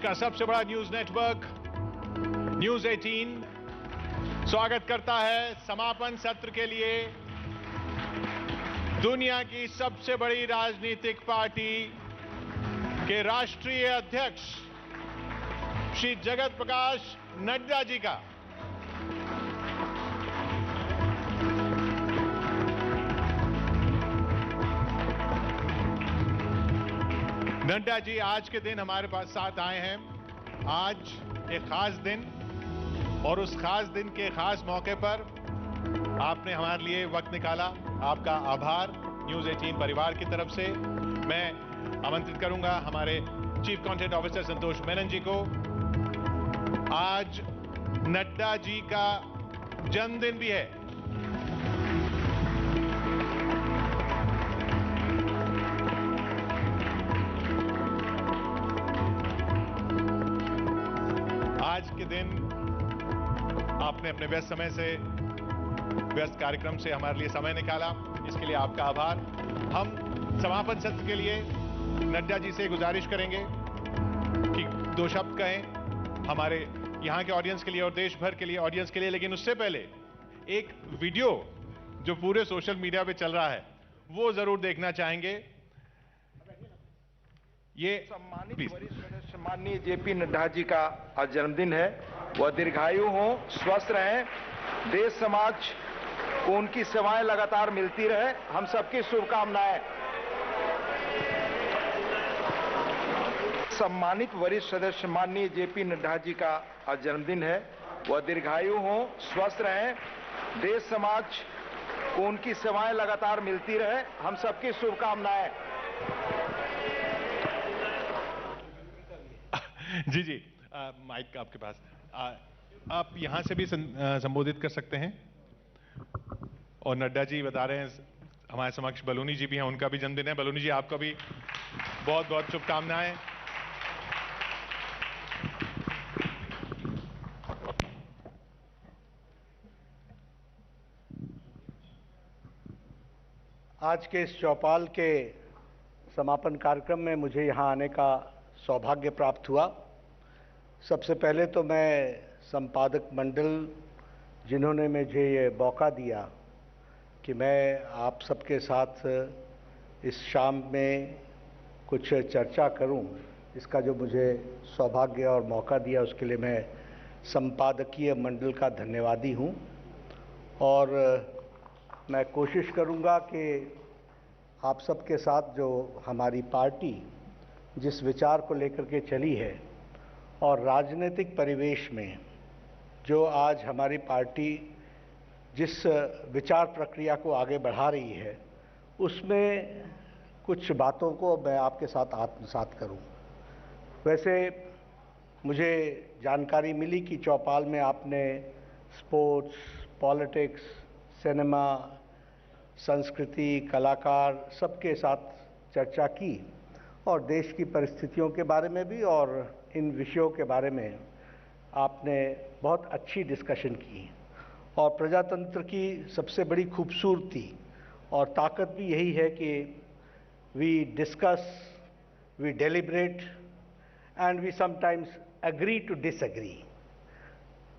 का सबसे बड़ा न्यूज नेटवर्क न्यूज 18 स्वागत करता है समापन सत्र के लिए दुनिया की सबसे बड़ी राजनीतिक पार्टी के राष्ट्रीय अध्यक्ष श्री जगत प्रकाश नड्डा जी का। नड्डा जी आज के दिन हमारे पास साथ आए हैं। आज एक खास दिन और उस खास दिन के खास मौके पर आपने हमारे लिए वक्त निकाला, आपका आभार न्यूज 18 परिवार की तरफ से। मैं आमंत्रित करूंगा हमारे चीफ कंटेंट ऑफिसर संतोष मेनन जी को। आज नड्डा जी का जन्मदिन भी है। आज के दिन आपने अपने व्यस्त समय से व्यस्त कार्यक्रम से हमारे लिए समय निकाला, इसके लिए आपका आभार। हम समापन सत्र के लिए नड्डा जी से गुजारिश करेंगे कि 2 शब्द कहें हमारे यहाँ के ऑडियंस के लिए और देश भर के लिए ऑडियंस के लिए। लेकिन उससे पहले एक वीडियो जो पूरे सोशल मीडिया पे चल रहा है वो जरूर देखना चाहेंगे। ये सम्मानित वरिष्ठ सदस्य माननीय जेपी नड्डा जी का आज जन्मदिन है। वह दीर्घायु हों, स्वस्थ रहें, देश समाज को उनकी सेवाएं लगातार मिलती रहे, हम सबकी शुभकामनाएं। सम्मानित वरिष्ठ सदस्य माननीय जेपी नड्डा जी का आज जन्मदिन है। वह दीर्घायु हों, स्वस्थ रहें, देश समाज को उनकी सेवाएं लगातार मिलती रहे, हम सबकी शुभकामनाएं। जी जी, माइक आपके पास। आप यहां से भी संबोधित कर सकते हैं। और नड्डा जी बता रहे हैं हमारे समक्ष बलूनी जी भी हैं, उनका भी जन्मदिन है। बलूनी जी आपको भी बहुत बहुत शुभकामनाएं। आज के इस चौपाल के समापन कार्यक्रम में मुझे यहाँ आने का सौभाग्य प्राप्त हुआ। सबसे पहले तो मैं संपादक मंडल जिन्होंने मुझे ये मौका दिया कि मैं आप सबके साथ इस शाम में कुछ चर्चा करूं, इसका जो मुझे सौभाग्य और मौका दिया उसके लिए मैं संपादकीय मंडल का धन्यवादी हूं। और मैं कोशिश करूंगा कि आप सबके साथ जो हमारी पार्टी जिस विचार को लेकर के चली है और राजनीतिक परिवेश में जो आज हमारी पार्टी जिस विचार प्रक्रिया को आगे बढ़ा रही है उसमें कुछ बातों को मैं आपके साथ आत्मसात करूं। वैसे मुझे जानकारी मिली कि चौपाल में आपने स्पोर्ट्स, पॉलिटिक्स, सिनेमा, संस्कृति, कलाकार सबके साथ चर्चा की और देश की परिस्थितियों के बारे में भी और इन विषयों के बारे में आपने बहुत अच्छी डिस्कशन की। और प्रजातंत्र की सबसे बड़ी खूबसूरती और ताकत भी यही है कि we discuss, we deliberate and we sometimes agree to disagree.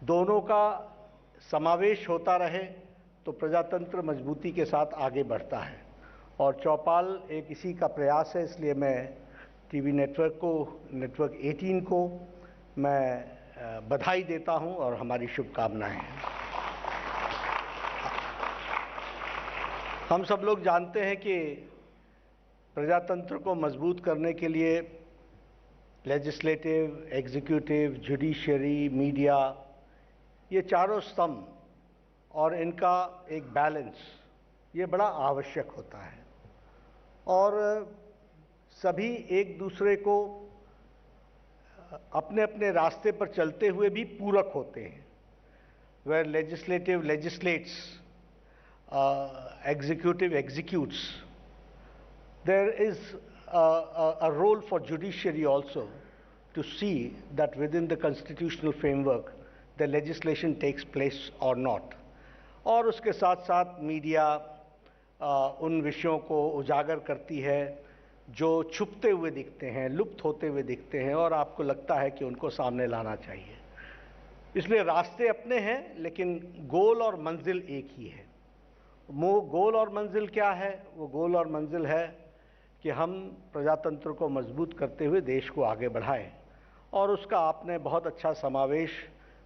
दोनों का समावेश होता रहे तो प्रजातंत्र मजबूती के साथ आगे बढ़ता है। और चौपाल एक इसी का प्रयास है, इसलिए मैं टीवी नेटवर्क को, नेटवर्क 18 को मैं बधाई देता हूं और हमारी शुभकामनाएं। हम सब लोग जानते हैं कि प्रजातंत्र को मजबूत करने के लिए लेजिस्लेटिव, एग्जीक्यूटिव, जुडिशरी, मीडिया, ये चारों स्तंभ और इनका एक बैलेंस ये बड़ा आवश्यक होता है। और सभी एक दूसरे को अपने अपने रास्ते पर चलते हुए भी पूरक होते हैं। Where legislative legislates, executive executes, there is a role for judiciary also to see that within the constitutional framework the legislation takes place or not. और उसके साथ साथ मीडिया उन विषयों को उजागर करती है जो छुपते हुए दिखते हैं, लुप्त होते हुए दिखते हैं और आपको लगता है कि उनको सामने लाना चाहिए। इसलिए रास्ते अपने हैं, लेकिन गोल और मंजिल एक ही है। गोल और मंजिल क्या है? वो गोल और मंजिल है कि हम प्रजातंत्र को मजबूत करते हुए देश को आगे बढ़ाएं, और उसका आपने बहुत अच्छा समावेश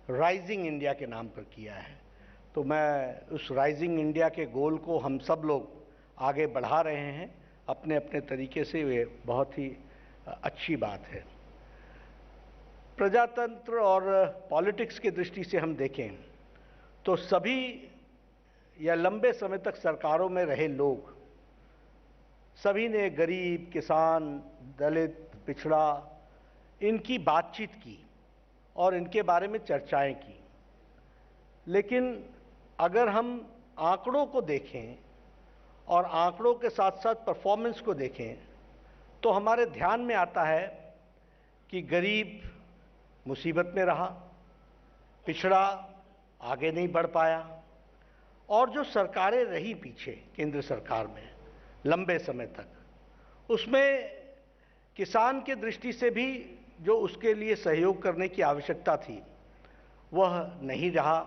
राइजिंग इंडिया के नाम पर किया है। तो मैं उस राइजिंग इंडिया के गोल को हम सब लोग आगे बढ़ा रहे हैं अपने अपने तरीके से। ये बहुत ही अच्छी बात है। प्रजातंत्र और पॉलिटिक्स की दृष्टि से हम देखें तो सभी या लंबे समय तक सरकारों में रहे लोग सभी ने गरीब, किसान, दलित, पिछड़ा, इनकी बातचीत की और इनके बारे में चर्चाएं की। लेकिन अगर हम आंकड़ों को देखें और आंकड़ों के साथ साथ परफॉर्मेंस को देखें तो हमारे ध्यान में आता है कि गरीब मुसीबत में रहा, पिछड़ा आगे नहीं बढ़ पाया, और जो सरकारें रही पीछे केंद्र सरकार में लंबे समय तक, उसमें किसान की दृष्टि से भी जो उसके लिए सहयोग करने की आवश्यकता थी वह नहीं रहा।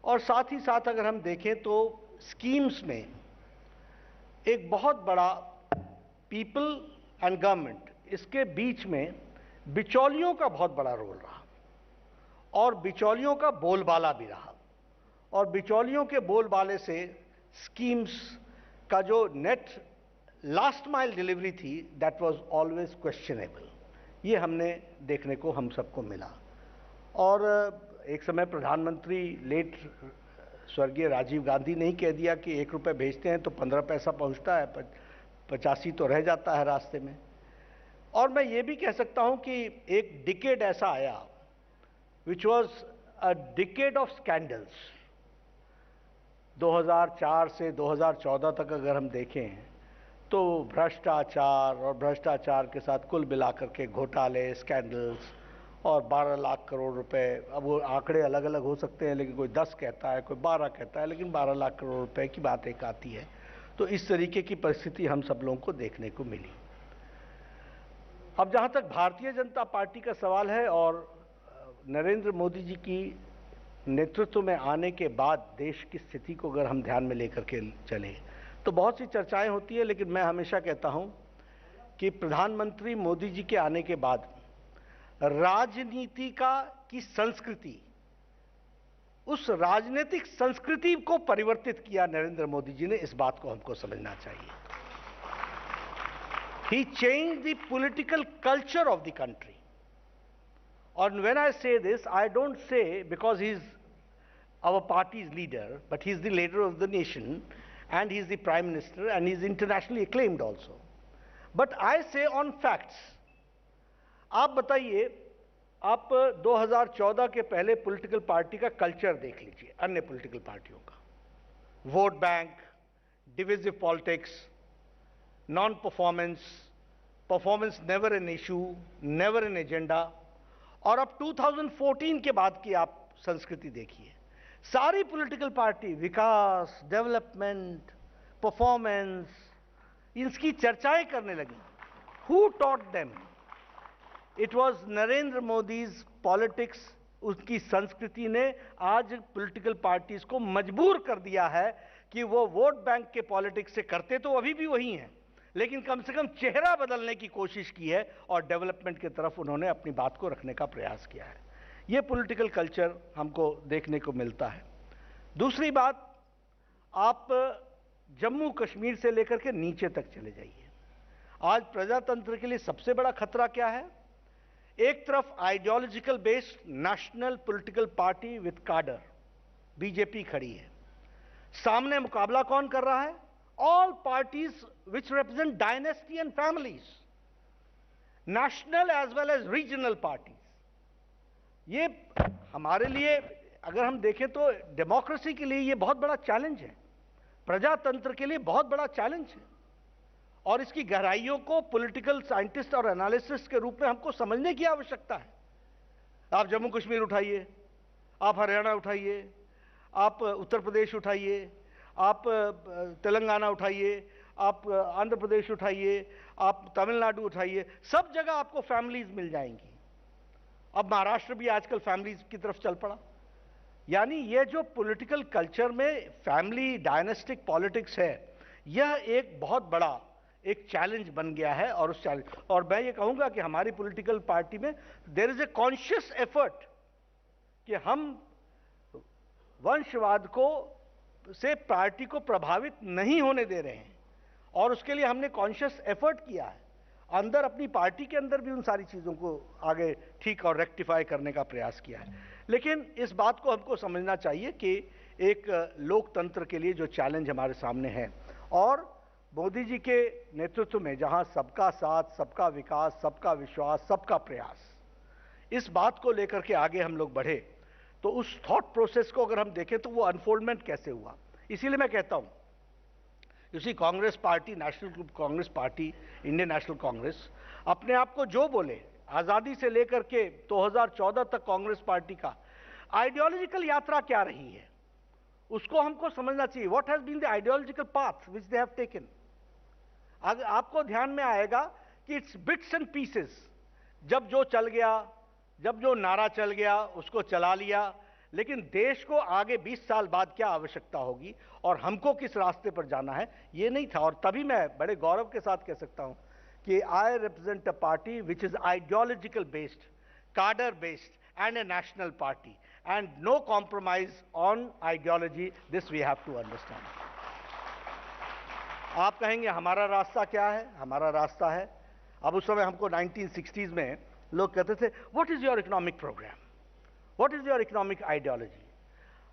और साथ ही साथ अगर हम देखें तो स्कीम्स में एक बहुत बड़ा पीपल एंड गवर्नमेंट, इसके बीच में बिचौलियों का बहुत बड़ा रोल रहा और बिचौलियों का बोलबाला भी रहा। और बिचौलियों के बोलबाले से स्कीम्स का जो नेट लास्ट माइल डिलीवरी थी, दैट वाज ऑलवेज क्वेश्चनेबल। ये हमने देखने को हम सबको मिला। और एक समय प्रधानमंत्री लेट स्वर्गीय राजीव गांधी ने ही कह दिया कि 1 रुपये भेजते हैं तो 15 पैसा पहुंचता है, 85 तो रह जाता है रास्ते में। और मैं ये भी कह सकता हूं कि एक डिकेड ऐसा आया which was a decade of scandals. 2004 से 2014 तक अगर हम देखें तो भ्रष्टाचार और भ्रष्टाचार के साथ कुल मिलाकर के घोटाले, स्कैंडल्स और 12 लाख करोड़ रुपए। अब वो आंकड़े अलग अलग हो सकते हैं, लेकिन कोई 10 कहता है, कोई 12 कहता है, लेकिन 12 लाख करोड़ रुपए की बात एक आती है। तो इस तरीके की परिस्थिति हम सब लोगों को देखने को मिली। अब जहां तक भारतीय जनता पार्टी का सवाल है और नरेंद्र मोदी जी की नेतृत्व में आने के बाद देश की स्थिति को अगर हम ध्यान में लेकर के चले तो बहुत सी चर्चाएं होती है, लेकिन मैं हमेशा कहता हूं कि प्रधानमंत्री मोदी जी के आने के बाद राजनीति की संस्कृति, उस राजनीतिक संस्कृति को परिवर्तित किया नरेंद्र मोदी जी ने। इस बात को हमको समझना चाहिए। He changed the political culture of the country. And when I say this, I don't say because he's our party's leader, but he's the leader of the nation, and he's the prime minister, and he's internationally acclaimed also. But I say on facts. आप बताइए, आप 2014 के पहले political party का culture देख लीजिए, अन्य political पार्टियों का। Vote bank, divisive politics, non performance, performance never an issue, never an agenda. और अब 2014 के बाद की आप संस्कृति देखिए, सारी पॉलिटिकल पार्टी विकास, डेवलपमेंट, परफॉर्मेंस, इसकी चर्चाएं करने लगी। Who taught them? It was Narendra Modi's politics. उसकी संस्कृति ने आज पॉलिटिकल पार्टीज को मजबूर कर दिया है कि वो वोट बैंक के पॉलिटिक्स से करते तो अभी भी वही हैं, लेकिन कम से कम चेहरा बदलने की कोशिश की है और डेवलपमेंट की तरफ उन्होंने अपनी बात को रखने का प्रयास किया है। ये पॉलिटिकल कल्चर हमको देखने को मिलता है। दूसरी बात, आप जम्मू कश्मीर से लेकर के नीचे तक चले जाइए। आज प्रजातंत्र के लिए सबसे बड़ा खतरा क्या है? एक तरफ ideological based national political party with cadre BJP खड़ी है, सामने मुकाबला कौन कर रहा है? All parties which represent dynasty and families, national as well as regional parties. ये हमारे लिए अगर हम देखें तो डेमोक्रेसी के लिए ये बहुत बड़ा चैलेंज है, प्रजातंत्र के लिए बहुत बड़ा चैलेंज है, और इसकी गहराइयों को पॉलिटिकल साइंटिस्ट और एनालिसिस्ट के रूप में हमको समझने की आवश्यकता है। आप जम्मू कश्मीर उठाइए, आप हरियाणा उठाइए, आप उत्तर प्रदेश उठाइए, आप तेलंगाना उठाइए, आप आंध्र प्रदेश उठाइए, आप तमिलनाडु उठाइए, सब जगह आपको फैमिलीज मिल जाएंगी। अब महाराष्ट्र भी आजकल फैमिलीज की तरफ चल पड़ा। यानी ये जो पॉलिटिकल कल्चर में फैमिली डायनेस्टिक पॉलिटिक्स है, यह एक बहुत बड़ा एक चैलेंज बन गया है। और उस चैलेंज, और मैं ये कहूंगा कि हमारी पॉलिटिकल पार्टी में there is a conscious effort कि हम वंशवाद को से पार्टी को प्रभावित नहीं होने दे रहे हैं, और उसके लिए हमने कॉन्शियस एफर्ट किया है। अंदर अपनी पार्टी के अंदर भी उन सारी चीजों को आगे ठीक और रेक्टिफाई करने का प्रयास किया है। लेकिन इस बात को हमको समझना चाहिए कि एक लोकतंत्र के लिए जो चैलेंज हमारे सामने है, और मोदी जी के नेतृत्व में जहां सबका साथ, सबका विकास, सबका विश्वास, सबका प्रयास, इस बात को लेकर के आगे हम लोग बढ़े, तो उस थॉट प्रोसेस को अगर हम देखें तो वो अनफोल्डमेंट कैसे हुआ। इसीलिए मैं कहता हूं, इसी Congress party, national Congress party, Indian national Congress अपने आप को जो बोले, आजादी से लेकर के 2014 तक कांग्रेस पार्टी का आइडियोलॉजिकल यात्रा क्या रही है, उसको हमको समझना चाहिए। What has been the ideological path which they have taken. आपको ध्यान में आएगा कि इट्स बिट्स एंड पीसेस। जब जो चल गया, जब जो नारा चल गया, उसको चला लिया, लेकिन देश को आगे 20 साल बाद क्या आवश्यकता होगी और हमको किस रास्ते पर जाना है, ये नहीं था। और तभी मैं बड़े गौरव के साथ कह सकता हूं कि I represent a party which is ideological based, कार्डर based and a national party, and no compromise on ideology. This we have to understand. आप कहेंगे हमारा रास्ता क्या है? हमारा रास्ता है, अब उस समय हमको 1960s में लोग कहते थे what is your economic programme, what is your economic ideology.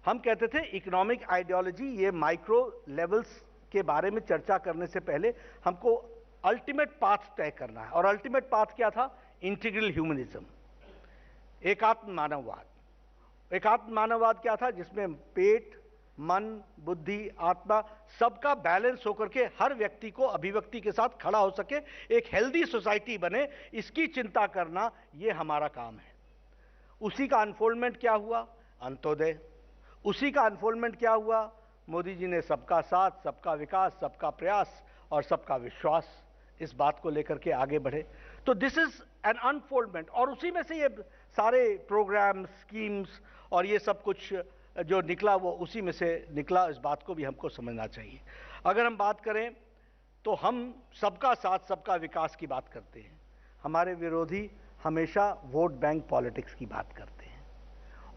हम कहते थे इकोनॉमिक आइडियोलॉजी ये माइक्रो लेवल्स के बारे में चर्चा करने से पहले हमको अल्टीमेट पाथ तय करना है। और अल्टीमेट पाथ क्या था? इंटीग्रल ह्यूमनिज्म, एकात्म मानववाद। एकात्म मानववाद क्या था? जिसमें पेट, मन, बुद्धि, आत्मा सबका बैलेंस होकर के हर व्यक्ति को अभिव्यक्ति के साथ खड़ा हो सके, एक हेल्दी सोसाइटी बने, इसकी चिंता करना ये हमारा काम है। उसी का अनफोल्डमेंट क्या हुआ? अंत्योदय। उसी का अनफोल्डमेंट क्या हुआ? मोदी जी ने सबका साथ, सबका विकास, सबका प्रयास और सबका विश्वास, इस बात को लेकर के आगे बढ़े। तो दिस इज एन अनफोल्डमेंट, और उसी में से ये सारे प्रोग्राम, स्कीम्स और ये सब कुछ जो निकला वो उसी में से निकला। इस बात को भी हमको समझना चाहिए। अगर हम बात करें तो हम सबका साथ, सबका विकास की बात करते हैं, हमारे विरोधी हमेशा वोट बैंक पॉलिटिक्स की बात करते हैं,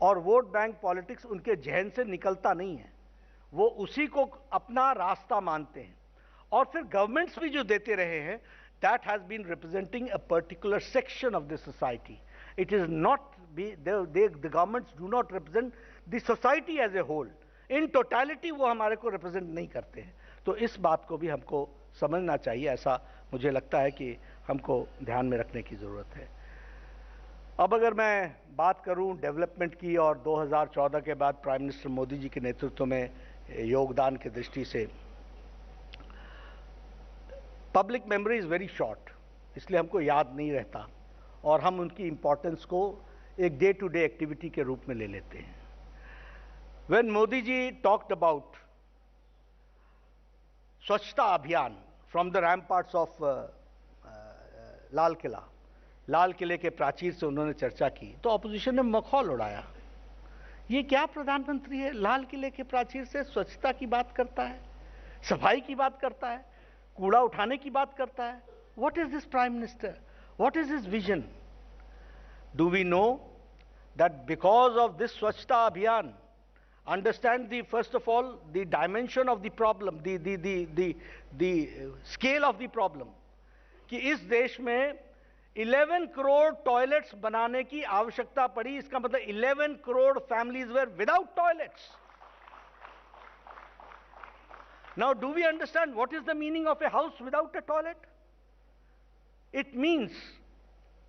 और वोट बैंक पॉलिटिक्स उनके जहन से निकलता नहीं है, वो उसी को अपना रास्ता मानते हैं। और फिर गवर्नमेंट्स भी जो देते रहे हैं, that has been representing a particular section of the society. It is not, the governments do not represent the society as a whole. In totality वो हमारे को represent नहीं करते हैं। तो इस बात को भी हमको समझना चाहिए, ऐसा मुझे लगता है कि हमको ध्यान में रखने की ज़रूरत है। अब अगर मैं बात करूं डेवलपमेंट की और 2014 के बाद प्राइम मिनिस्टर मोदी जी के नेतृत्व में योगदान की दृष्टि से, public memory is very short, इसलिए हमको याद नहीं रहता और हम उनकी इंपॉर्टेंस को एक डे टू डे एक्टिविटी के रूप में ले लेते हैं। When Modi ji talked about Swachhata Abhiyan from the ramparts of Lal Qila, लाल किले के प्राचीर से उन्होंने चर्चा की, तो ऑपोजिशन ने मखौल उड़ाया। ये क्या प्रधानमंत्री है, लाल किले के प्राचीर से स्वच्छता की बात करता है, सफाई की बात करता है, कूड़ा उठाने की बात करता है? What is this Prime Minister? What is his vision? Do we know that because of this Swachhta Abhiyan, understand the first of all the dimension of the problem, the scale of the problem, कि इस देश में 11 crore toilets बनाने की आवश्यकता पड़ी। इसका मतलब 11 crore families were without toilets. Now, do we understand what is the meaning of a house without a toilet? It means,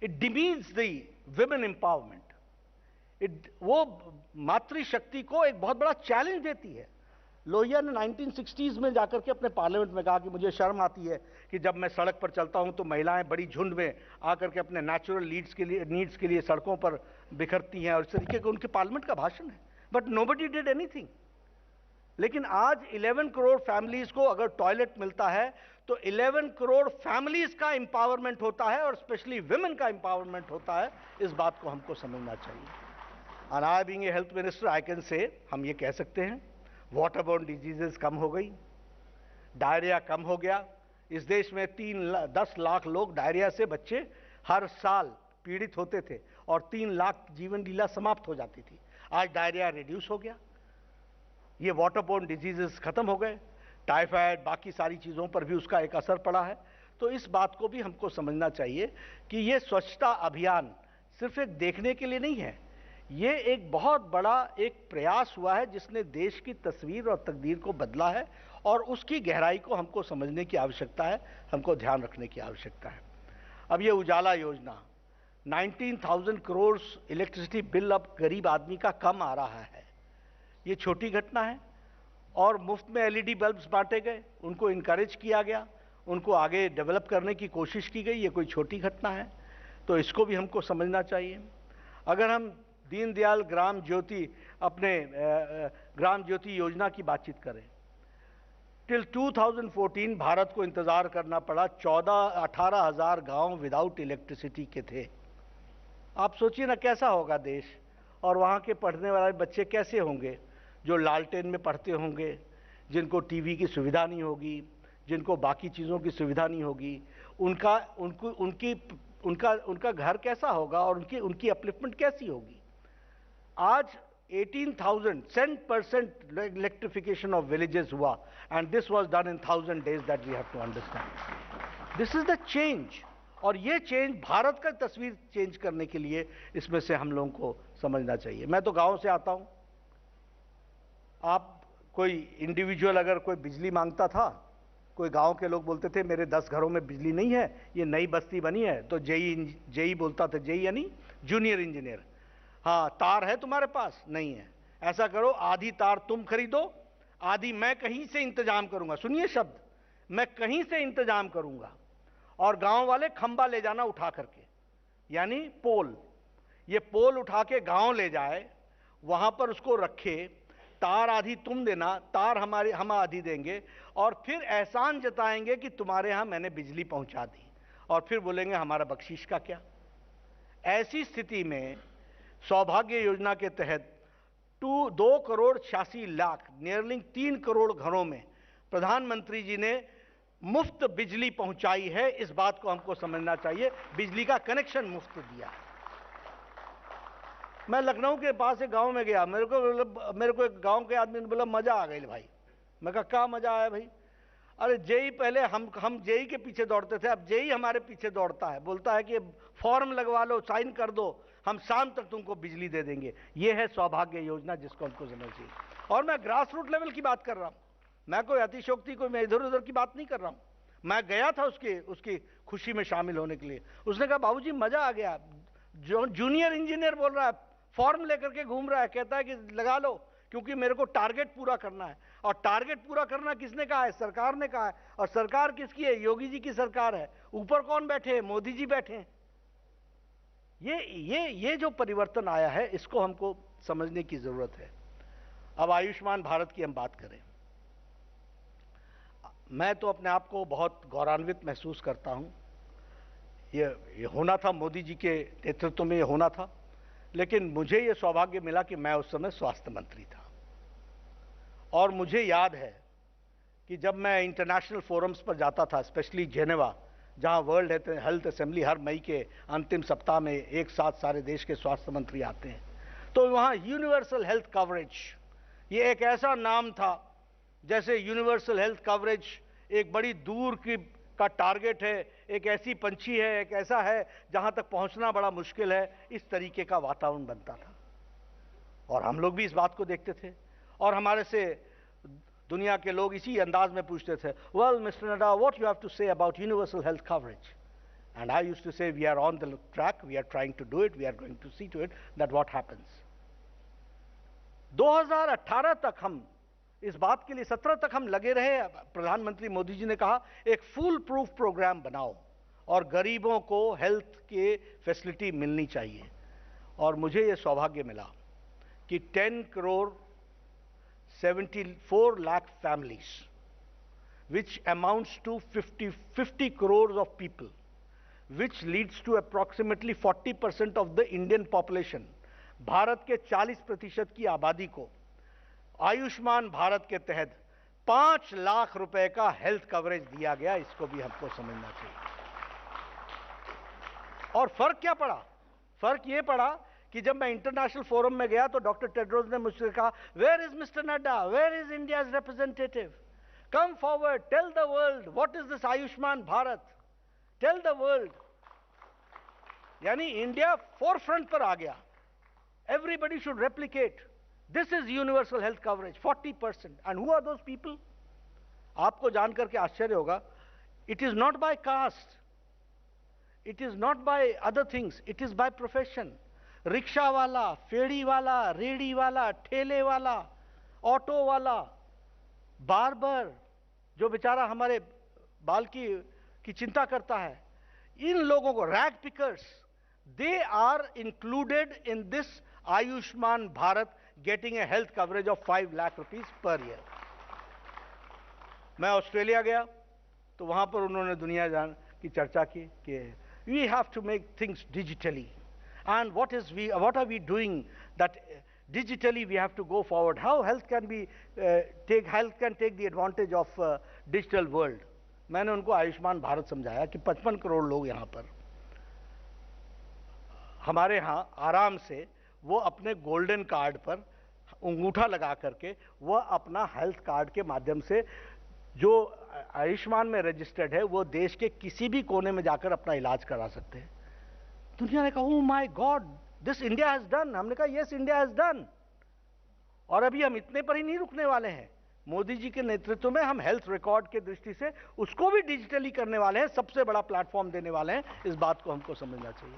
it demeans the women empowerment. वो मातृशक्ति को एक बहुत बड़ा चैलेंज देती है। लोहिया ने 1960s में जाकर के अपने पार्लियामेंट में कहा कि मुझे शर्म आती है कि जब मैं सड़क पर चलता हूं तो महिलाएं बड़ी झुंड में आकर के अपने नेचुरल नीड्स के लिए सड़कों पर बिखरती हैं, और इस तरीके का उनके पार्लियामेंट का भाषण है। But nobody did anything. लेकिन आज 11 करोड़ फैमिलीज को अगर टॉयलेट मिलता है तो 11 करोड़ फैमिलीज का एम्पावरमेंट होता है और स्पेशली विमेन का एम्पावरमेंट होता है। इस बात को हमको समझना चाहिए। और I being a health minister I can say, हम ये कह सकते हैं वाटरबोर्न डिजीजेस कम हो गई, डायरिया कम हो गया। इस देश में 10 लाख लोग डायरिया से बच्चे हर साल पीड़ित होते थे और 3 लाख जीवन लीला समाप्त हो जाती थी। आज डायरिया रिड्यूस हो गया, ये वाटरबोर्न डिजीजेस खत्म हो गए, टाइफाइड बाकी सारी चीज़ों पर भी उसका एक असर पड़ा है। तो इस बात को भी हमको समझना चाहिए कि ये स्वच्छता अभियान सिर्फ एक देखने के लिए नहीं है, ये एक बहुत बड़ा एक प्रयास हुआ है जिसने देश की तस्वीर और तकदीर को बदला है और उसकी गहराई को हमको समझने की आवश्यकता है, हमको ध्यान रखने की आवश्यकता है। अब ये उजाला योजना 19,000 करोड़ इलेक्ट्रिसिटी बिल अब गरीब आदमी का कम आ रहा है, ये छोटी घटना है। और मुफ्त में एलईडी बल्ब्स बांटे गए, उनको इनकरेज किया गया, उनको आगे डेवलप करने की कोशिश की गई, ये कोई छोटी घटना है। तो इसको भी हमको समझना चाहिए। अगर हम दीनदयाल ग्राम ज्योति अपने ग्राम ज्योति योजना की बातचीत करें, टिल 2014 भारत को इंतजार करना पड़ा, 18 हजार गांव विदाउट इलेक्ट्रिसिटी के थे। आप सोचिए ना कैसा होगा देश, और वहाँ के पढ़ने वाले बच्चे कैसे होंगे जो लालटेन में पढ़ते होंगे, जिनको टीवी की सुविधा नहीं होगी, जिनको बाकी चीज़ों की सुविधा नहीं होगी, उनका घर कैसा होगा और उनकी अपलिफ्टमेंट कैसी होगी। आज 10% इलेक्ट्रिफिकेशन ऑफ विलेजेस हुआ and this was done in 1000 days, that we have to understand. This is the change, और ये चेंज भारत का तस्वीर चेंज करने के लिए इसमें से हम लोगों को समझना चाहिए। मैं तो गांव से आता हूं, आप कोई इंडिविजुअल अगर कोई बिजली मांगता था, कोई गांव के लोग बोलते थे मेरे 10 घरों में बिजली नहीं है, ये नई बस्ती बनी है, तो जेई बोलता था, जेई यानी जूनियर इंजीनियर, हाँ तार है तुम्हारे पास? नहीं है, ऐसा करो आधी तार तुम खरीदो, आधी मैं कहीं से इंतजाम करूंगा। सुनिए शब्द, मैं कहीं से इंतजाम करूंगा, और गांव वाले खंबा ले जाना उठा करके, यानी पोल, ये पोल उठा के गांव ले जाए, वहां पर उसको रखे, तार आधी तुम देना, तार हम आधी देंगे, और फिर एहसान जताएंगे कि तुम्हारे यहां मैंने बिजली पहुंचा दी, और फिर बोलेंगे हमारा बख्शीश का क्या। ऐसी स्थिति में सौभाग्य योजना के तहत 2 करोड़ 86 लाख नियरली 3 करोड़ घरों में प्रधानमंत्री जी ने मुफ्त बिजली पहुंचाई है। इस बात को हमको समझना चाहिए, बिजली का कनेक्शन मुफ्त दिया। मैं लखनऊ के पास एक गांव में गया, मेरे को एक गांव के आदमी ने बोला मजा आ गई भाई। मैं कहा क्या मजा आया भाई? अरे जेई पहले हम जेई के पीछे दौड़ते थे, अब जेई हमारे पीछे दौड़ता है, बोलता है कि फॉर्म लगवा लो, साइन कर दो, हम शाम तक तुमको बिजली दे देंगे। ये है सौभाग्य योजना जिसको हमको समझना चाहिए। और मैं ग्रास रूट लेवल की बात कर रहा हूं, मैं कोई अतिशोक्ति, कोई मैं इधर उधर की बात नहीं कर रहा हूं। मैं गया था उसकी खुशी में शामिल होने के लिए। उसने कहा बाबूजी मजा आ गया। जो जूनियर इंजीनियर बोल रहा है, फॉर्म लेकर के घूम रहा है, कहता है कि लगा लो क्योंकि मेरे को टारगेट पूरा करना है। और टारगेट पूरा करना किसने कहा है? सरकार ने कहा है। और सरकार किसकी है? योगी जी की सरकार है। ऊपर कौन बैठे हैं? मोदी जी बैठे हैं। ये जो परिवर्तन आया है, इसको हमको समझने की जरूरत है। अब आयुष्मान भारत की हम बात करें, मैं तो अपने आप को बहुत गौरवान्वित महसूस करता हूं। ये होना था, मोदी जी के नेतृत्व में ये होना था, लेकिन मुझे ये सौभाग्य मिला कि मैं उस समय स्वास्थ्य मंत्री था। और मुझे याद है कि जब मैं इंटरनेशनल फोरम्स पर जाता था, स्पेशली जेनेवा, जहां वर्ल्ड हेल्थ असेंबली हर मई के अंतिम सप्ताह में एक साथ सारे देश के स्वास्थ्य मंत्री आते हैं, तो वहां यूनिवर्सल हेल्थ कवरेज, ये एक ऐसा नाम था जैसे यूनिवर्सल हेल्थ कवरेज एक बड़ी दूर का टारगेट है, एक ऐसी पंछी है, एक ऐसा है जहां तक पहुंचना बड़ा मुश्किल है। इस तरीके का वातावरण बनता था और हम लोग भी इस बात को देखते थे। और हमारे से दुनिया के लोग इसी अंदाज में पूछते थे, well mister Nadda, what you have to say about universal health coverage? And I used to say, we are on the track, we are trying to do it, we are going to see to it that what happens. 2018 तक हम इस बात के लिए, 17 तक हम लगे रहे। प्रधानमंत्री मोदी जी ने कहा एक फुल प्रूफ प्रोग्राम बनाओ और गरीबों को हेल्थ के फैसिलिटी मिलनी चाहिए। और मुझे यह सौभाग्य मिला कि 10 crore 74 lakh families, which amounts to 50 crores of people, which leads to approximately 40% of the Indian population. Bharat के 40% की आबादी को आयुष्मान भारत के तहत 5 लाख रुपए का हेल्थ कवरेज दिया गया। इसको भी हमको समझना चाहिए। और फर्क क्या पड़ा? फर्क यह पड़ा कि जब मैं इंटरनेशनल फोरम में गया तो डॉक्टर टेड्रोस ने मुझसे कहा, where is mister Nadda, where is India's representative, come forward, tell the world what is this Ayushman Bharat, tell the world. यानी इंडिया फोरफ्रंट पर आ गया। Everybody should replicate, this is universal health coverage 40%। And who are those people? आपको जानकर के आश्चर्य होगा, it is not by caste, it is not by other things, it is by profession. Rickshaw वाला, फेड़ी वाला, रेड़ी वाला, ठेले वाला, ऑटो वाला, बार्बर जो बेचारा हमारे बाल की चिंता करता है, इन लोगों को, rag pickers, they are included in this Ayushman Bharat, getting a health coverage of 5 lakh rupees per year. मैं ऑस्ट्रेलिया गया तो वहां पर उन्होंने दुनिया जान की चर्चा की कि we have to make things digitally, and what are we doing that digitally we have to go forward, how health can take the advantage of digital world। मैंने उनको आयुष्मान भारत समझाया कि 55 करोड़ लोग यहाँ पर, हमारे यहाँ आराम से वो अपने गोल्डन कार्ड पर अंगूठा लगा करके वह अपना हेल्थ कार्ड के माध्यम से जो आयुष्मान में रजिस्टर्ड है वो देश के किसी भी कोने में जाकर अपना इलाज करा सकते हैं। दुनिया ने कहा, ओह my God, this India has done. हमने कहा, यस इंडिया हैज डन। और अभी हम इतने पर ही नहीं रुकने वाले हैं। मोदी जी के नेतृत्व में हम हेल्थ रिकॉर्ड के दृष्टि से उसको भी डिजिटली करने वाले हैं, सबसे बड़ा प्लेटफॉर्म देने वाले हैं। इस बात को हमको समझना चाहिए।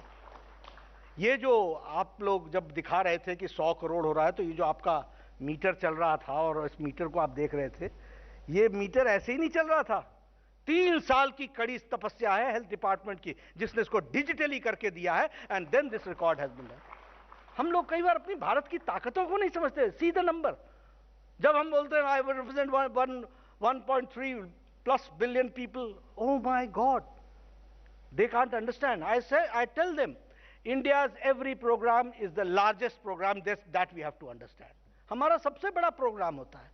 ये जो आप लोग जब दिखा रहे थे कि 100 करोड़ हो रहा है, तो ये जो आपका मीटर चल रहा था और इस मीटर को आप देख रहे थे, ये मीटर ऐसे ही नहीं चल रहा था। 3 साल की कड़ी तपस्या है हेल्थ डिपार्टमेंट की, जिसने इसको डिजिटली करके दिया है, and then this record has been done. हम लोग कई बार अपनी भारत की ताकतों को नहीं समझते। See the number. जब हम बोलते हैं I will represent 1.3+ billion people, oh my God, they can't understand. I tell them, India's every programme is the largest programme that we have to understand. हमारा सबसे बड़ा प्रोग्राम होता है,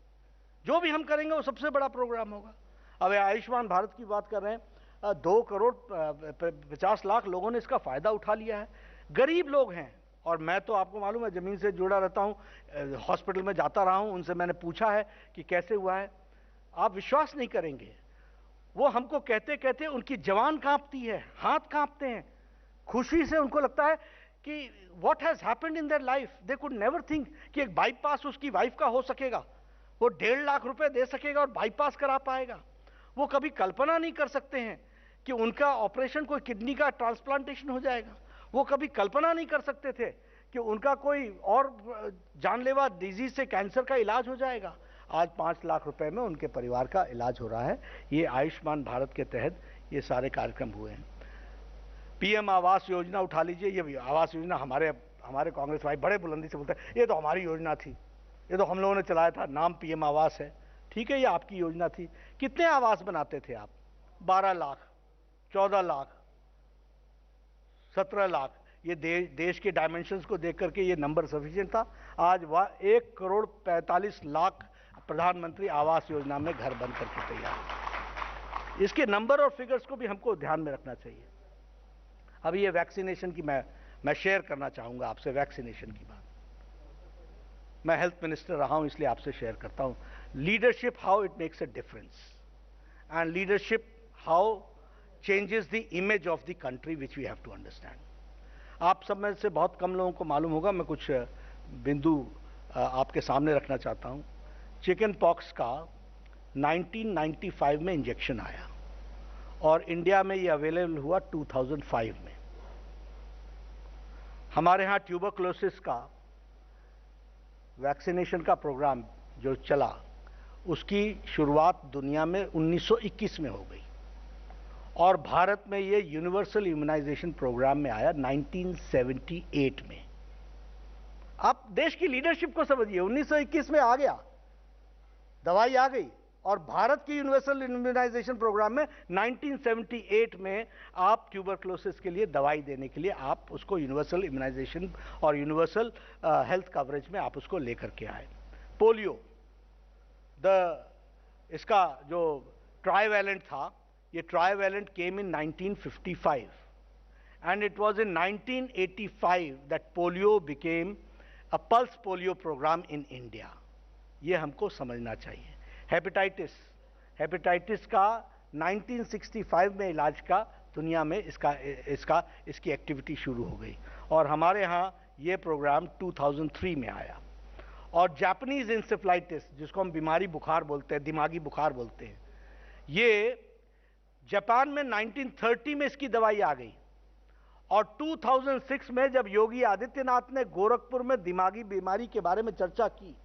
जो भी हम करेंगे वो सबसे बड़ा प्रोग्राम होगा। अब आयुष्मान भारत की बात कर रहे हैं, 2 करोड़ 50 लाख लोगों ने इसका फायदा उठा लिया है। गरीब लोग हैं, और मैं तो आपको मालूम है जमीन से जुड़ा रहता हूं, हॉस्पिटल में जाता रहा हूं, उनसे मैंने पूछा है कि कैसे हुआ है। आप विश्वास नहीं करेंगे, वो हमको कहते कहते उनकी जवान कांपती है, हाथ कांपते हैं खुशी से। उनको लगता है कि what has happened in their life, they could never think कि एक बाईपास उसकी वाइफ का हो सकेगा, वो 1.5 लाख रुपए दे सकेगा और बाईपास करा पाएगा। वो कभी कल्पना नहीं कर सकते हैं कि उनका ऑपरेशन, कोई किडनी का ट्रांसप्लांटेशन हो जाएगा। वो कभी कल्पना नहीं कर सकते थे कि उनका कोई और जानलेवा डिजीज से, कैंसर का इलाज हो जाएगा। आज 5 लाख रुपए में उनके परिवार का इलाज हो रहा है। ये आयुष्मान भारत के तहत ये सारे कार्यक्रम हुए हैं। पीएम आवास योजना उठा लीजिए। ये आवास योजना हमारे कांग्रेस भाई बड़े बुलंदी से बोलते हैं, ये तो हमारी योजना थी, ये तो हम लोगों ने चलाया था, नाम पीएम आवास है। ठीक है, ये आपकी योजना थी। कितने आवास बनाते थे आप? 12 लाख, 14 लाख, 17 लाख। ये देश के डायमेंशंस को देख करके ये नंबर सफिशिएंट था। आज 1 करोड़ 45 लाख प्रधानमंत्री आवास योजना में घर बन करके तैयार। इसके नंबर और फिगर्स को भी हमको ध्यान में रखना चाहिए। अभी ये वैक्सीनेशन की मैं शेयर करना चाहूंगा आपसे, वैक्सीनेशन की बात। मैं हेल्थ मिनिस्टर रहा हूं, इसलिए आपसे शेयर करता हूं। Leadership, how it makes a difference, and leadership how changes the image of the country, which we have to understand. आप सब में से बहुत कम लोगों को मालूम होगा, मैं कुछ बिंदु आपके सामने रखना चाहता हूं। चिकन पॉक्स का 1995 में इंजेक्शन आया और इंडिया में ये अवेलेबल हुआ 2005 में। हमारे यहाँ ट्यूबरक्लोसिस का वैक्सीनेशन का प्रोग्राम जो चला, उसकी शुरुआत दुनिया में 1921 में हो गई और भारत में ये यूनिवर्सल इम्यूनाइजेशन प्रोग्राम में आया 1978 में। आप देश की लीडरशिप को समझिए, 1921 में आ गया दवाई आ गई। और भारत की यूनिवर्सल इम्यूनाइजेशन प्रोग्राम में 1978 में आप ट्यूबरक्लोसिस के लिए दवाई देने के लिए आप उसको यूनिवर्सल इम्यूनाइजेशन और यूनिवर्सल हेल्थ कवरेज में आप उसको लेकर के आए। पोलियो, इसका जो ट्राइवैलेंट था, ये trivalent came in 1955 and it was in 1985 that polio became a pulse polio program in India। ये हमको समझना चाहिए। हेपेटाइटिस का 1965 में इलाज का दुनिया में इसकी एक्टिविटी शुरू हो गई और हमारे यहाँ ये प्रोग्राम 2003 में आया। और जापानीज इंसेफ्लाइटिस, जिसको हम बीमारी बुखार बोलते हैं, दिमागी बुखार बोलते हैं, ये जापान में 1930 में इसकी दवाई आ गई और 2006 में जब योगी आदित्यनाथ ने गोरखपुर में दिमागी बीमारी के बारे में चर्चा की,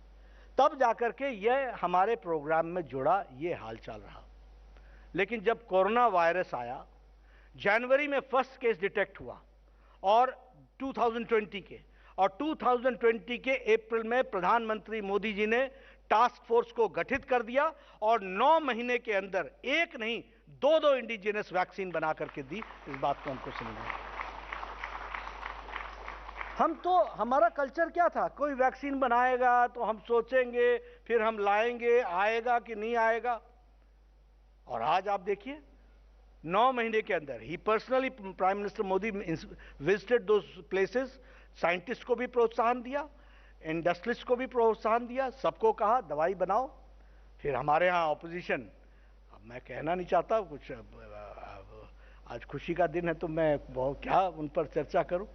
तब जाकर के यह हमारे प्रोग्राम में जुड़ा, ये हालचाल रहा। लेकिन जब कोरोना वायरस आया, जनवरी में फर्स्ट केस डिटेक्ट हुआ और 2020 के, और 2020 के अप्रैल में प्रधानमंत्री मोदी जी ने टास्क फोर्स को गठित कर दिया और 9 महीने के अंदर एक नहीं 2 इंडिजिनस वैक्सीन बना करके दी। इस बात को हमको समझना। हम तो, हमारा कल्चर क्या था, कोई वैक्सीन बनाएगा तो हम सोचेंगे, फिर हम लाएंगे, आएगा कि नहीं आएगा। और आज आप देखिए 9 महीने के अंदर ही personally prime minister Modi visited those places, scientist को भी प्रोत्साहन दिया, इंडस्ट्रिस्ट को भी प्रोत्साहन दिया, सबको कहा दवाई बनाओ। फिर हमारे यहाँ ऑपोजिशन, अब मैं कहना नहीं चाहता कुछ, आज खुशी का दिन है तो मैं क्या उन पर चर्चा करूं,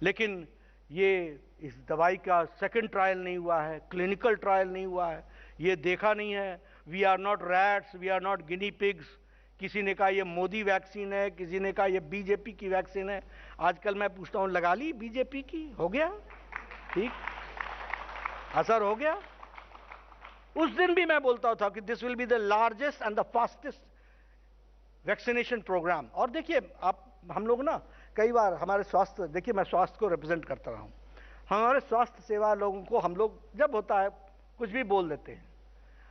लेकिन ये इस दवाई का सेकंड ट्रायल नहीं हुआ है, क्लिनिकल ट्रायल नहीं हुआ है, ये देखा नहीं है। We are not rats, we are not guinea pigs. किसी ने कहा ये मोदी वैक्सीन है, किसी ने कहा ये बीजेपी की वैक्सीन है। आजकल मैं पूछता हूं, लगा ली बीजेपी की, हो गया ठीक, असर हो गया। उस दिन भी मैं बोलता था कि this will be the largest and the fastest vaccination programme. और देखिए आप, हम लोग ना कई बार हमारे स्वास्थ्य, देखिए मैं स्वास्थ्य को रिप्रेजेंट करता रहा हूं, हमारे स्वास्थ्य सेवा लोगों को हम लोग जब होता है कुछ भी बोल देते हैं।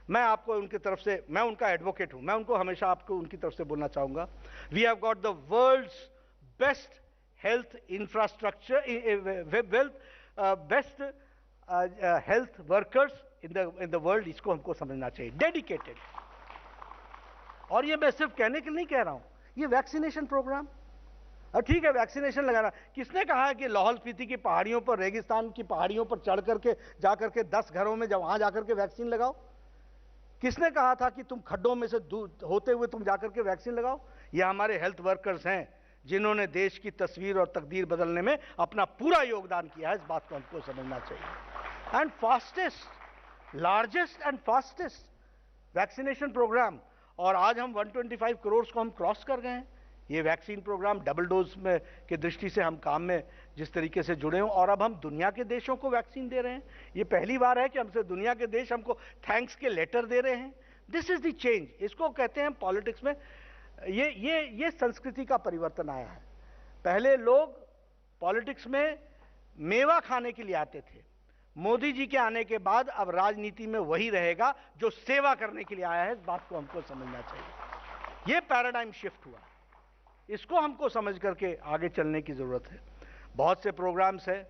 मैं आपको उनकी तरफ से, मैं उनका एडवोकेट हूं, मैं उनको हमेशा आपको उनकी तरफ से बोलना चाहूंगा। We have got the world's best health infrastructure, best health workers in the world. इसको हमको समझना चाहिए, डेडिकेटेड। और ये मैं सिर्फ कहने के लिए नहीं कह रहा हूं, ये वैक्सीनेशन प्रोग्राम, अब ठीक है वैक्सीनेशन लगाना, किसने कहा है कि लाहौल स्पीति की पहाड़ियों पर, रेगिस्तान की पहाड़ियों पर चढ़ करके जाकर के 10 घरों में जब वहां जाकर के वैक्सीन लगाओ? किसने कहा था कि तुम खड्डों में से दूर होते हुए तुम जाकर के वैक्सीन लगाओ? ये हमारे हेल्थ वर्कर्स हैं जिन्होंने देश की तस्वीर और तकदीर बदलने में अपना पूरा योगदान किया है। इस बात को हमको समझना चाहिए। And fastest, largest and fastest vaccination programme, और आज हम 125 करोड़ को हम क्रॉस कर गए हैं। ये वैक्सीन प्रोग्राम डबल डोज में की दृष्टि से हम काम में जिस तरीके से जुड़े हों, और अब हम दुनिया के देशों को वैक्सीन दे रहे हैं। ये पहली बार है कि हमसे दुनिया के देश हमको थैंक्स के लेटर दे रहे हैं। दिस इज द चेंज, इसको कहते हैं पॉलिटिक्स में, ये संस्कृति का परिवर्तन आया है। पहले लोग पॉलिटिक्स में मेवा खाने के लिए आते थे, मोदी जी के आने के बाद अब राजनीति में वही रहेगा जो सेवा करने के लिए आया है। इस बात को हमको समझना चाहिए। ये पैराडाइम शिफ्ट हुआ, इसको हमको समझ करके आगे चलने की जरूरत है। बहुत से प्रोग्राम्स है,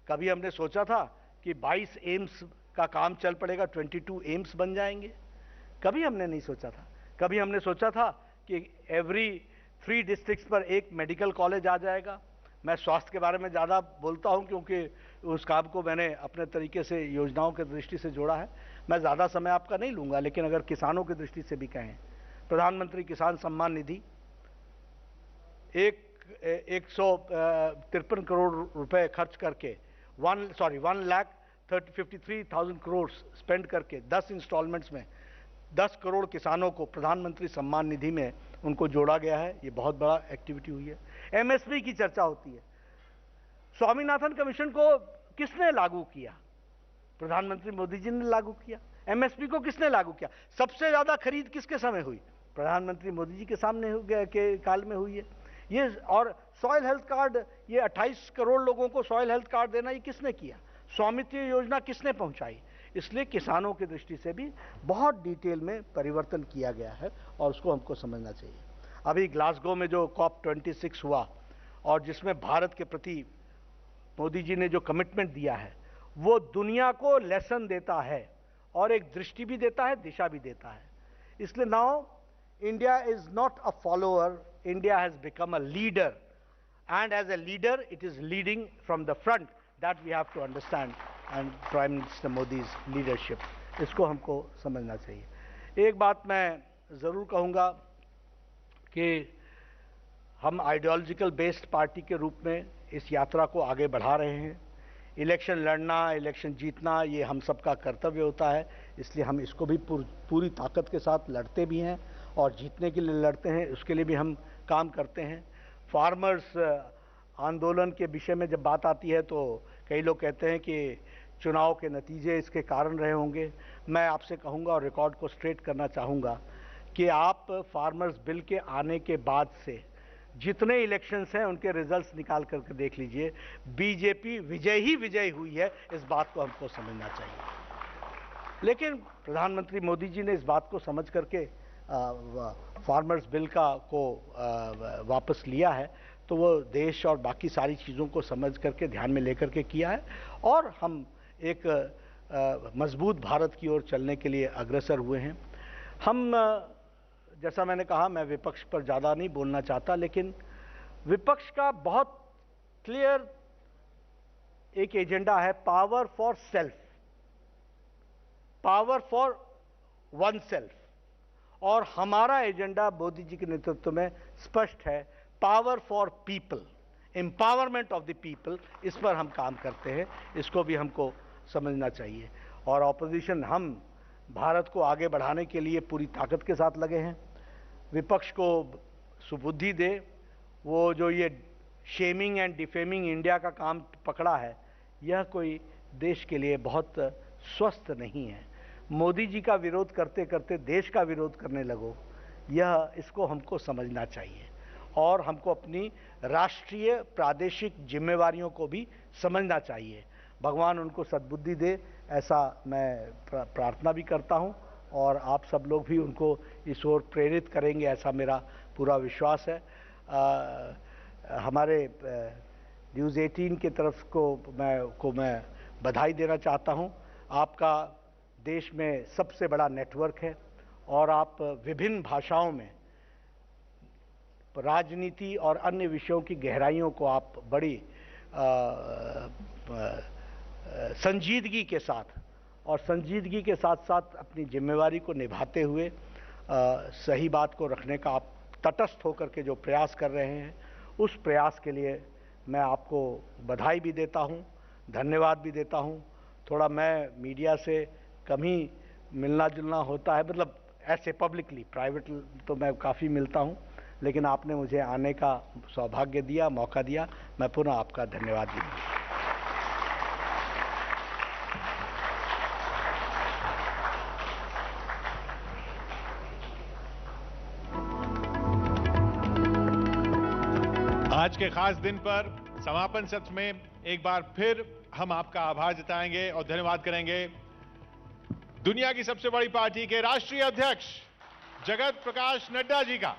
कभी हमने सोचा था कि 22 एम्स का काम चल पड़ेगा, 22 एम्स बन जाएंगे, कभी हमने नहीं सोचा था। कभी हमने सोचा था कि एवरी 3 डिस्ट्रिक्ट्स पर एक मेडिकल कॉलेज आ जाएगा। मैं स्वास्थ्य के बारे में ज़्यादा बोलता हूं क्योंकि उस काम को मैंने अपने तरीके से योजनाओं की दृष्टि से जोड़ा है। मैं ज़्यादा समय आपका नहीं लूँगा, लेकिन अगर किसानों की दृष्टि से भी कहें, प्रधानमंत्री किसान सम्मान निधि 153 करोड़ रुपए खर्च करके 1,53,000 करोड़ स्पेंड करके 10 इंस्टॉलमेंट्स में 10 करोड़ किसानों को प्रधानमंत्री सम्मान निधि में उनको जोड़ा गया है। ये बहुत बड़ा एक्टिविटी हुई है। एमएसपी की चर्चा होती है। स्वामीनाथन कमीशन को किसने लागू किया? प्रधानमंत्री मोदी जी ने लागू किया। एमएसपी को किसने लागू किया? सबसे ज्यादा खरीद किसके समय हुई? प्रधानमंत्री मोदी जी के सामने के काल में हुई है ये। और सॉइल हेल्थ कार्ड, ये 28 करोड़ लोगों को सॉइल हेल्थ कार्ड देना, ये किसने किया? स्वामित्व योजना किसने पहुंचाई? इसलिए किसानों की दृष्टि से भी बहुत डिटेल में परिवर्तन किया गया है और उसको हमको समझना चाहिए। अभी ग्लासगो में जो COP26 हुआ और जिसमें भारत के प्रति मोदी जी ने जो कमिटमेंट दिया है, वो दुनिया को लेसन देता है और एक दृष्टि भी देता है, दिशा भी देता है। इसलिए now India is not a follower, India has become a leader, and as a leader it is leading from the front. That we have to understand, and Prime Minister Modi's leadership, इसको हमको समझना चाहिए। एक बात मैं ज़रूर कहूँगा कि हम आइडियोलॉजिकल बेस्ड पार्टी के रूप में इस यात्रा को आगे बढ़ा रहे हैं। इलेक्शन लड़ना, इलेक्शन जीतना, ये हम सबका कर्तव्य होता है, इसलिए हम इसको भी पूरी ताकत के साथ लड़ते भी हैं और जीतने के लिए लड़ते हैं, उसके लिए भी हम काम करते हैं। फार्मर्स आंदोलन के विषय में जब बात आती है तो कई लोग कहते हैं कि चुनाव के नतीजे इसके कारण रहे होंगे। मैं आपसे कहूँगा और रिकॉर्ड को स्ट्रेट करना चाहूँगा कि आप फार्मर्स बिल के आने के बाद से जितने इलेक्शंस हैं उनके रिजल्ट्स निकाल करके देख लीजिए, बीजेपी विजय ही विजय हुई है, इस बात को हमको समझना चाहिए। लेकिन प्रधानमंत्री मोदी जी ने इस बात को समझ करके फार्मर्स बिल को वापस लिया है, तो वो देश और बाकी सारी चीज़ों को समझ करके ध्यान में लेकर के किया है और हम एक मजबूत भारत की ओर चलने के लिए अग्रसर हुए हैं। हम जैसा मैंने कहा, मैं विपक्ष पर ज़्यादा नहीं बोलना चाहता, लेकिन विपक्ष का बहुत क्लियर एक एजेंडा है, power for self, power for one self, और हमारा एजेंडा मोदी जी के नेतृत्व में स्पष्ट है, power for people, empowerment of the people. इस पर हम काम करते हैं, इसको भी हमको समझना चाहिए। और ऑपोजिशन, हम भारत को आगे बढ़ाने के लिए पूरी ताकत के साथ लगे हैं। विपक्ष को सुबुद्धि दे, वो जो ये शेमिंग एंड डिफेमिंग इंडिया का काम पकड़ा है, यह कोई देश के लिए बहुत स्वस्थ नहीं है। मोदी जी का विरोध करते करते देश का विरोध करने लगो, इसको हमको समझना चाहिए और हमको अपनी राष्ट्रीय प्रादेशिक जिम्मेवारियों को भी समझना चाहिए। भगवान उनको सद्बुद्धि दे, ऐसा मैं प्रार्थना भी करता हूं और आप सब लोग भी उनको इस ओर प्रेरित करेंगे, ऐसा मेरा पूरा विश्वास है। हमारे न्यूज़ 18 की तरफ को मैं बधाई देना चाहता हूं। आपका देश में सबसे बड़ा नेटवर्क है और आप विभिन्न भाषाओं में राजनीति और अन्य विषयों की गहराइयों को आप बड़ी संजीदगी के साथ अपनी जिम्मेवारी को निभाते हुए सही बात को रखने का आप तटस्थ होकर के जो प्रयास कर रहे हैं, उस प्रयास के लिए मैं आपको बधाई भी देता हूं, धन्यवाद भी देता हूं। थोड़ा मैं मीडिया से कम ही मिलना जुलना होता है, मतलब ऐसे पब्लिकली, प्राइवेट तो मैं काफ़ी मिलता हूं, लेकिन आपने मुझे आने का सौभाग्य दिया, मौका दिया, मैं पुनः आपका धन्यवाद दूंगा। आज के खास दिन पर समापन सत्र में एक बार फिर हम आपका आभार जताएंगे और धन्यवाद करेंगे दुनिया की सबसे बड़ी पार्टी के राष्ट्रीय अध्यक्ष जगत प्रकाश नड्डा जी का।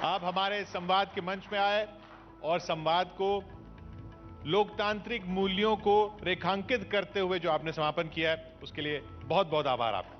आप हमारे संवाद के मंच में आए और संवाद को, लोकतांत्रिक मूल्यों को रेखांकित करते हुए जो आपने समापन किया है, उसके लिए बहुत बहुत आभार आपका।